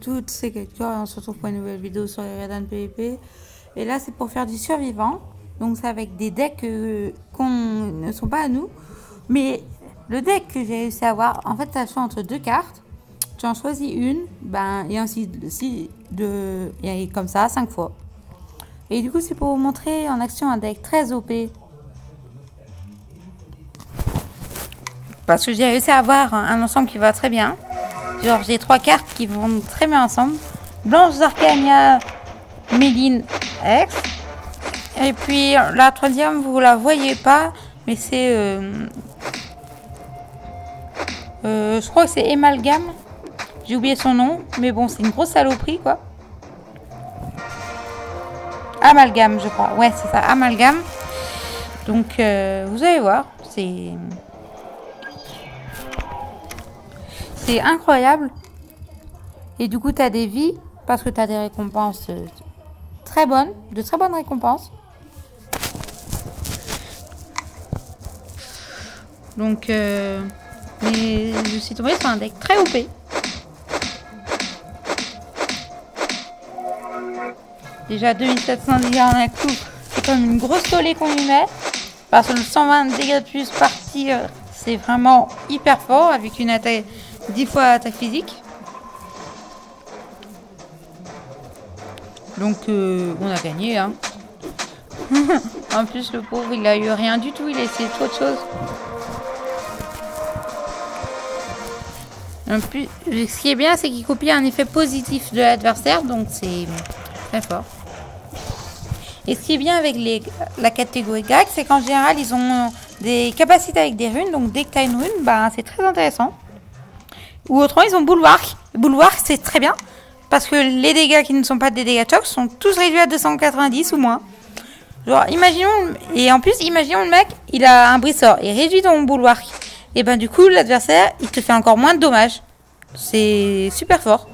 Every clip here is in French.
toutes, c'est Kaktor et on se retrouve pour une nouvelle vidéo sur les Redan PvP. Et là, c'est pour faire du survivant. Donc, c'est avec des decks qu'on ne sont pas à nous. Mais le deck que j'ai réussi à avoir, en fait, tu as le choix entre deux cartes. Tu en choisis une, et ainsi et comme ça, 5 fois. Et du coup, c'est pour vous montrer en action un deck très OP. Parce que j'ai réussi à avoir un ensemble qui va très bien. Genre, j'ai 3 cartes qui vont très bien ensemble. Blanche Zarkania, Méline X. Et puis la troisième, vous la voyez pas, mais c'est... je crois que c'est Amalgame. J'ai oublié son nom, mais bon, c'est une grosse saloperie, quoi. Amalgame, je crois. Ouais, c'est ça, Amalgame. Donc, vous allez voir, c'est incroyable. Et du coup, tu as des vies, parce que tu as des récompenses très bonnes, de très bonnes récompenses. Donc, mais je suis tombée sur un deck très OP. Déjà 2700 dégâts en un coup, c'est comme une grosse tollée qu'on lui met. Parce que le 120 dégâts de plus par tir, c'est vraiment hyper fort avec une attaque 10 fois attaque physique. Donc on a gagné, hein. En plus le pauvre il a eu rien du tout, il a essayé trop de choses. En plus, ce qui est bien, c'est qu'il copie un effet positif de l'adversaire, donc c'est très fort. Et ce qui est bien avec la catégorie GAG, c'est qu'en général, ils ont des capacités avec des runes. Donc dès que tu as une rune, c'est très intéressant. Ou autrement, ils ont Bulwark. Bulwark, c'est très bien. Parce que les dégâts qui ne sont pas des dégâts de choc sont tous réduits à 290 ou moins. Genre, imaginons... Et en plus, imaginons le mec, il a un briseur et réduit ton Bulwark. Et ben du coup, l'adversaire, il te fait encore moins de dommages. C'est super fort.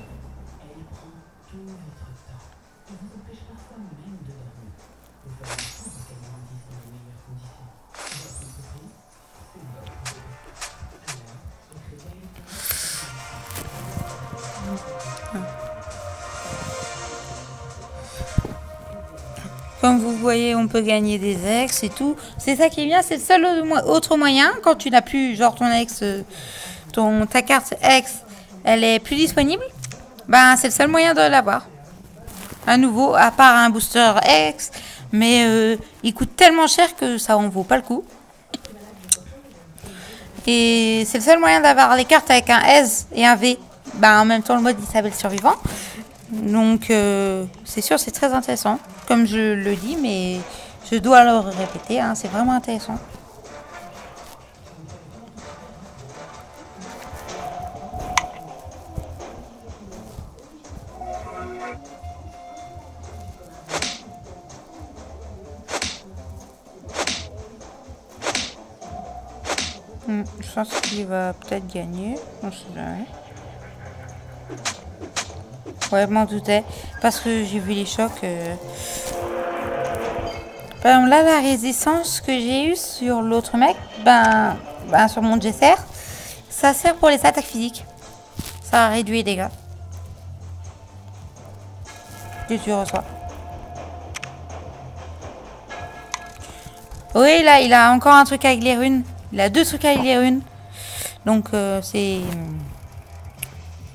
Comme vous voyez, on peut gagner des ex et tout. C'est ça qui est bien, c'est le seul autre moyen quand tu n'as plus, genre ton ex, ta carte ex, elle est plus disponible. C'est le seul moyen de l'avoir. À nouveau, à part un booster ex, mais il coûte tellement cher que ça en vaut pas le coup. Et c'est le seul moyen d'avoir les cartes avec un S et un V. En même temps, le mode il s'appelle survivant. Donc, c'est sûr, c'est très intéressant. Comme je le dis, mais je dois le répéter, hein, c'est vraiment intéressant. Je pense qu'il va peut-être gagner. On sait jamais. Ouais, je m'en doutais. Parce que j'ai vu les chocs. Par exemple, là, la résistance que j'ai eue sur l'autre mec, sur mon Jesser, ça sert pour les attaques physiques. Ça réduit les dégâts que tu reçois. Oui, là, il a encore un truc avec les runes. Il a 2 trucs avec les runes. Donc, c'est...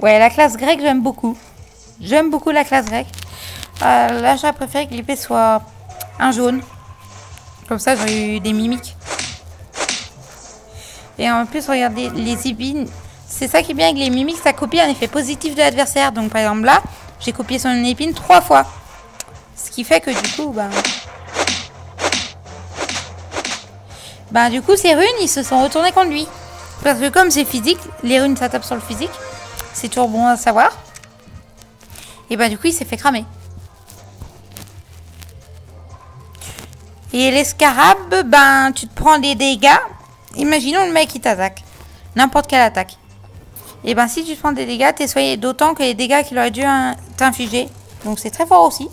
Ouais, la classe grecque, j'aime beaucoup. J'aime beaucoup la classe grecque. Là, j'aurais préféré que l'épée soit un jaune. Comme ça, j'aurais eu des mimiques. Et en plus, regardez, les épines. C'est ça qui est bien avec les mimiques, ça copie un effet positif de l'adversaire. Donc, par exemple, là, j'ai copié son épine 3 fois. Ce qui fait que du coup, du coup, ces runes, ils se sont retournés contre lui. Parce que comme c'est physique, les runes, ça tape sur le physique. C'est toujours bon à savoir. Et du coup, il s'est fait cramer. Et les scarabs, tu te prends des dégâts. Imaginons le mec qui t'attaque. N'importe quelle attaque. Et si tu te prends des dégâts, t'es soigné d'autant que les dégâts qu'il aurait dû t'infliger. Donc c'est très fort aussi.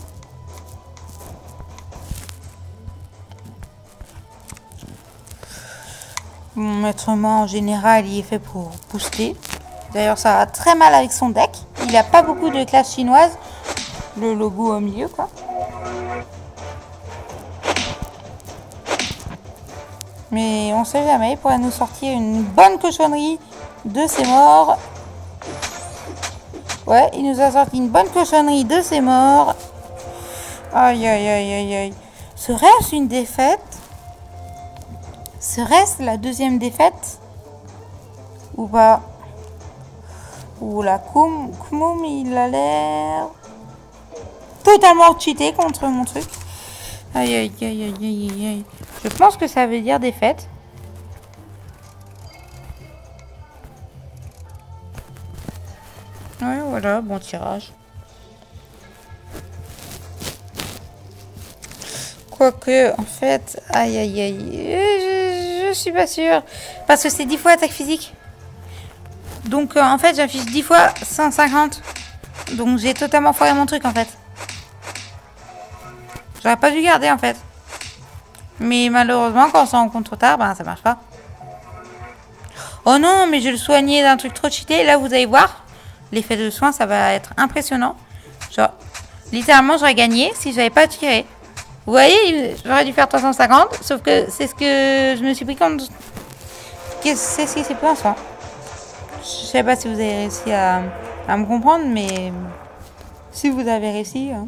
Mon maître mort en général, il est fait pour booster. D'ailleurs, ça va très mal avec son deck. il a pas beaucoup de classe chinoise. Le logo au milieu, quoi. Mais on sait jamais, il pourrait nous sortir une bonne cochonnerie de ses morts. Ouais, il nous a sorti une bonne cochonnerie de ses morts. Aïe, aïe, aïe, aïe, aïe. Serait-ce une défaite? Serait-ce la deuxième défaite? Ou pas? Ou la Kmoum, il a l'air totalement cheaté contre mon truc. Aïe, aïe, aïe, aïe, aïe, aïe. Je pense que ça veut dire défaite. Ouais, voilà, bon tirage. Quoique, en fait, aïe, aïe, aïe, je suis pas sûre. Parce que c'est 10 fois attaque physique. Donc, en fait, j'affiche 10 fois 150. Donc, j'ai totalement foiré mon truc, en fait. J'aurais pas dû garder, en fait. Mais malheureusement, quand on s'en rend compte trop tard, ben, ça marche pas. Oh non, mais je le soignais d'un truc trop cheaté. Là, vous allez voir, l'effet de soin, ça va être impressionnant. Genre, littéralement, j'aurais gagné si j'avais pas tiré. Vous voyez, j'aurais dû faire 350, sauf que c'est ce que je me suis pris compte. C'est ce qui s'est passé. Je sais pas si vous avez réussi à me comprendre, mais si vous avez réussi. Hein.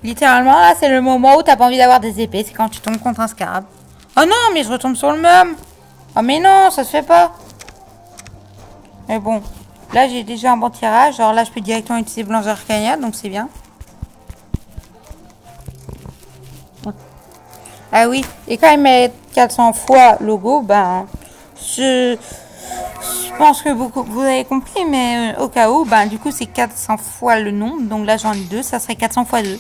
Littéralement, là, c'est le moment où t'as pas envie d'avoir des épées. C'est quand tu tombes contre un scarab. Oh non, mais je retombe sur le même. Oh mais non, ça se fait pas. Mais bon, là, j'ai déjà un bon tirage. Alors là, je peux directement utiliser Blanche Arcania, donc c'est bien. Ah oui, et quand il met 400 fois logo, ben, je pense que vous avez compris, mais au cas où, ben, du coup, c'est 400 fois le nombre. Donc là, j'en ai 2, ça serait 400 fois 2.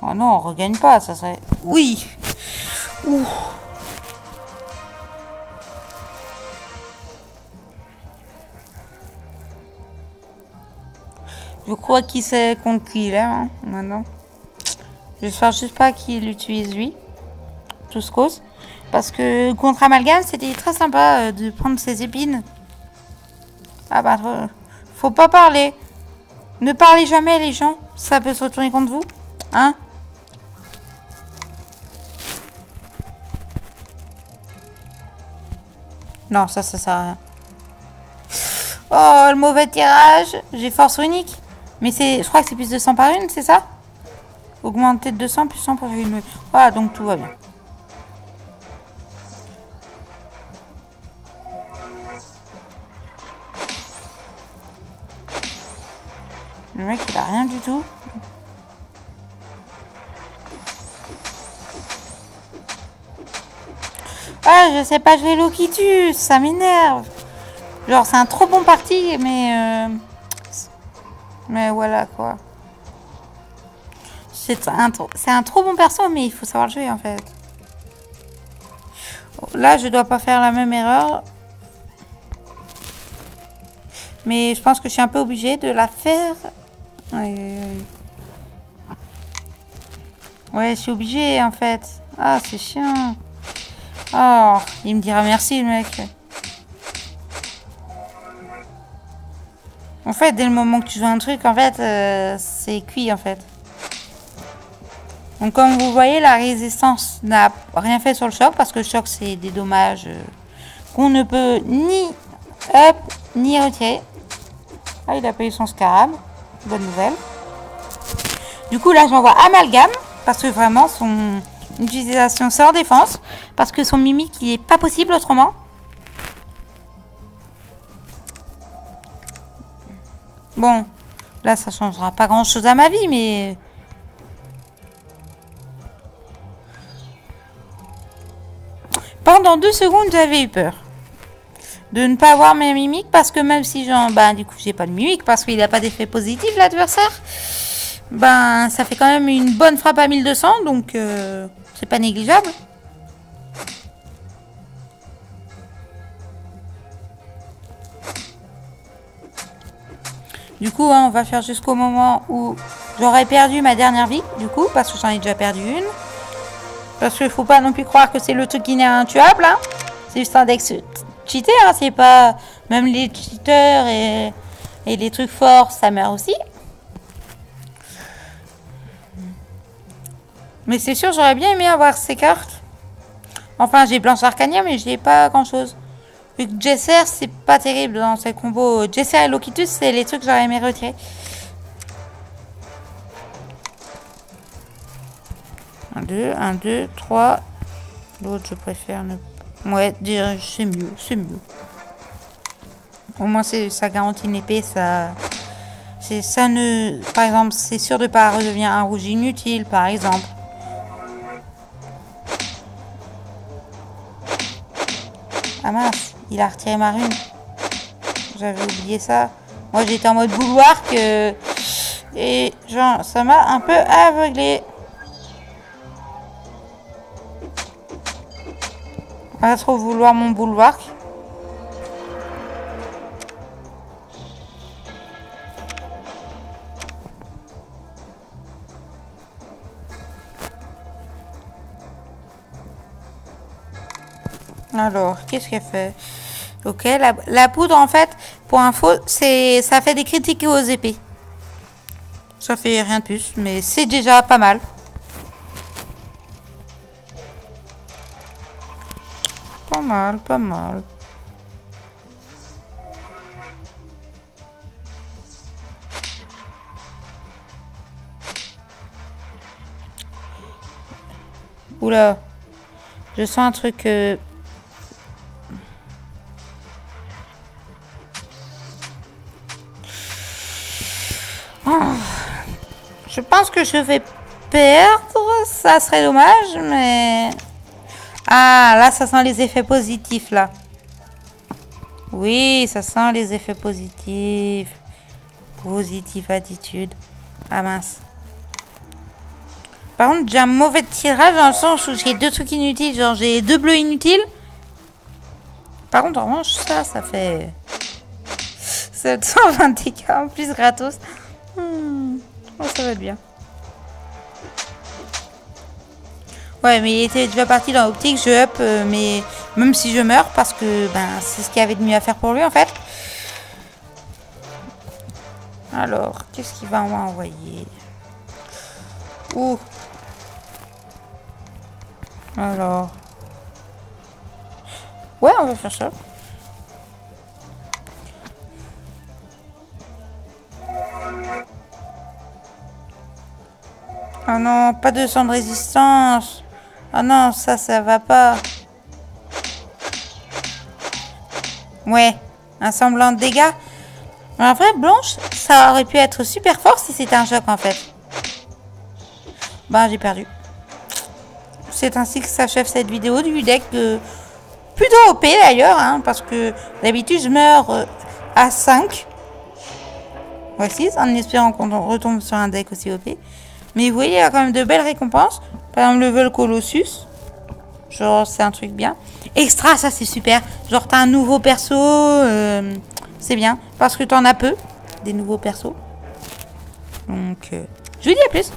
Oh non, on regagne pas, ça serait... Oui. Ouh. Je crois qu'il sait contre qui là, hein, maintenant. J'espère juste pas qu'il utilise lui. Tous cause. Parce que contre Amalgame, c'était très sympa de prendre ses épines. Ah bah, faut pas parler. Ne parlez jamais les gens. Ça peut se retourner contre vous. Hein? Non, ça sert à rien. Oh, le mauvais tirage. J'ai force unique. Mais je crois que c'est plus de 100 par une, c'est ça? Augmenter de 200 plus 100 pour une. Voilà, donc tout va bien. Le mec, il a rien du tout. Ah, je sais pas jouer l'eau qui tue, ça m'énerve. Genre, c'est un trop bon parti, mais voilà, quoi. C'est un trop bon perso, mais il faut savoir le jouer, en fait. Là, je dois pas faire la même erreur. Mais je pense que je suis un peu obligée de la faire. Ouais, je suis obligée, en fait. Ah, c'est chiant. Oh, il me dira merci, le mec. En fait, dès le moment que tu joues un truc, en fait, c'est cuit, en fait. Donc, comme vous voyez, la résistance n'a rien fait sur le choc, parce que le choc, c'est des dommages qu'on ne peut ni up, ni retirer. Ah, il a payé son scarab. Bonne nouvelle. Du coup, là, j'envoie Amalgame, parce que vraiment, son utilisation c'est hors défense, parce que son mimique, il est pas possible autrement. Bon, là, ça changera pas grand-chose à ma vie, mais... Pendant 2 secondes, j'avais eu peur de ne pas avoir mes mimiques, parce que même si du coup, j'ai pas de mimique, parce qu'il n'a pas d'effet positif, l'adversaire, ben, ça fait quand même une bonne frappe à 1200, donc c'est pas négligeable. Du coup, hein, on va faire jusqu'au moment où j'aurai perdu ma dernière vie, du coup, parce que j'en ai déjà perdu une. Parce qu'il faut pas non plus croire que c'est le truc qui n'est intuable, hein. C'est juste un deck cheaté, hein. C'est pas... Même les cheaters et les trucs forts, ça meurt aussi. Mais c'est sûr, j'aurais bien aimé avoir ces cartes. Enfin, j'ai Blanche Arcania, mais j'ai pas grand-chose. Vu que Jesser, c'est pas terrible dans ces combos. Jesser et Loquitus, c'est les trucs que j'aurais aimé retirer. Un, deux, trois. L'autre, je préfère ne... Ouais, c'est mieux, c'est mieux. Au moins, ça garantit une épée, ça... Ça ne... Par exemple, c'est sûr de pas redevenir un rouge inutile, par exemple. Ah mince, il a retiré ma rune. J'avais oublié ça. Moi, j'étais en mode bouloir que... Et genre, ça m'a un peu aveuglé. Pas trop vouloir mon boulevard. Alors, qu'est-ce qu'elle fait? Ok, la poudre, en fait, pour info, ça fait des critiques aux épées. Ça fait rien de plus, mais c'est déjà pas mal. Pas mal, pas mal. Oula. Je sens un truc... Oh. Je pense que je vais perdre. Ça serait dommage, mais... Ah, là, ça sent les effets positifs, là. Oui, ça sent les effets positifs. Positive attitude. Ah, mince. Par contre, j'ai un mauvais tirage dans le sens où j'ai deux trucs inutiles. Genre, j'ai deux bleus inutiles. Par contre, en revanche, ça fait... 720 dégâts en plus gratos. Oh, ça va être bien. Ouais, mais il était déjà parti dans l'optique. Je up, mais même si je meurs, parce que ben, c'est ce qu'il y avait de mieux à faire pour lui, en fait. Alors, qu'est-ce qu'il va m'envoyer? Ouh. Alors. Ouais, on va faire ça. Oh non, pas de sang de résistance. Oh non, ça va pas. Ouais, un semblant de dégâts. En vrai, Blanche, ça aurait pu être super fort si c'était un choc en fait. Ben, j'ai perdu. C'est ainsi que s'achève cette vidéo du deck plutôt OP d'ailleurs, hein, parce que d'habitude je meurs à 5. Voici, en espérant qu'on retombe sur un deck aussi OP. Mais vous voyez, il y a quand même de belles récompenses. Par exemple, level Colossus. Genre, c'est un truc bien. Extra, ça c'est super. Genre, t'as un nouveau perso. C'est bien. Parce que t'en as peu. Des nouveaux persos. Donc, je vous dis à plus.